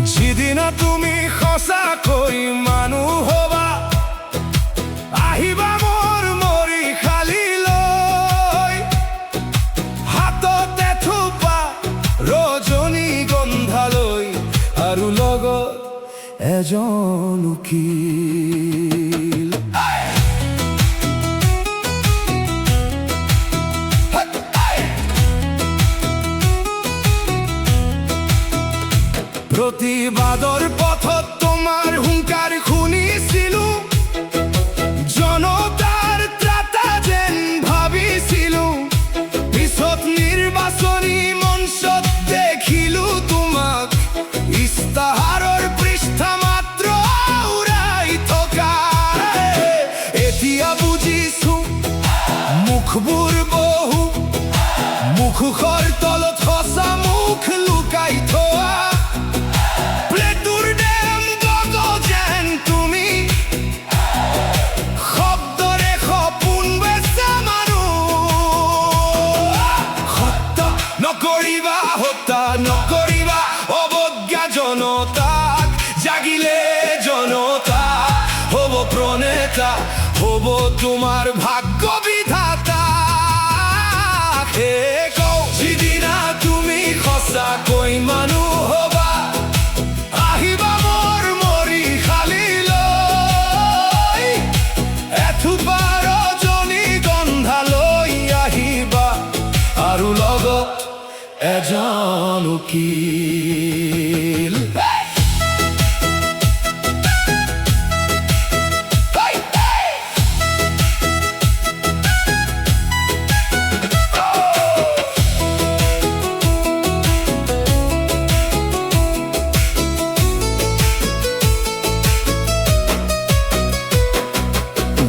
যিদিনা তুমি সঁচাকৈ মানুহ হবা, আহিবা মোৰ মৰি খালি লৈ, হাততে থোপা ৰজনীগন্ধা লৈ, আৰু লগত এজন উকিল। প্ৰতিবাদৰ পথত তোমাৰ হুংকাৰ শুনিছিলো, জনতাৰ ত্ৰাতা যেন ভাবিছিলো, পিছত নিৰ্বাচনী মঞ্চত দেখিলো তোমাক ইস্তাহাৰৰ পৃষ্ঠা মাত্ৰ উৰাই থকা। এতিয়া বুজিছো মুখবোৰ বহু, মুখৰ তলত সঁচা মুখ লুকাই থোৱা। নকৰিবা অৱজ্ঞা জনতাক, জাগিলে জনতা হ'ব প্ৰণেতা, হ'ব তোমাৰ ভাগ্য বিধাতা। যিদিনা তুমি সঁচাকৈ মানুহ হবা, আহিবা মোৰ মৰি খালি লৈ, এথোপা ৰজনীগন্ধা লৈ আহিবা, আৰু লগত এজন উকিল।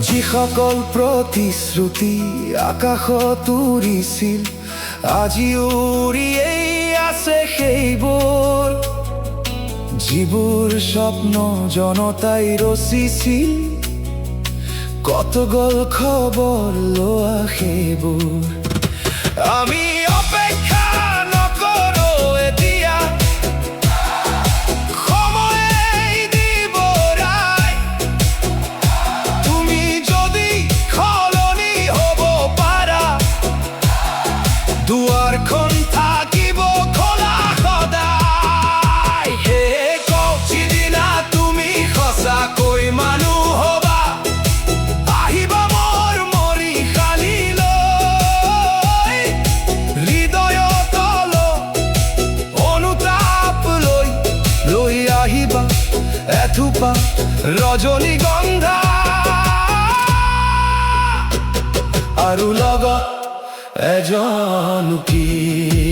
যিসকল প্ৰতিশ্ৰুতি আকাশত উৰিছিল, আজি উৰিয়েই আছে সেইবোৰ, যিবোৰ স্বপ্ন জনতাই ৰচিছিল, কত গ'ল খবৰ লোৱা সেইবোৰ। আমি অপেক্ষা নকৰো এতিয়া, সময়েই দিব ৰায়, তুমি যদি সলনি হ'ব পাৰা, দুৱাৰখন থাকিব খোলা সদায়। যিদিনা তুমি সঁচাকৈ মানুহ হবা, আহিবা মোৰ মৰি খালি লৈ, হৃদয়ত অনুতাপ লৈ, লৈ আহিবা এথোপা ৰজনীগন্ধা, আৰু লগত এজন উকিল।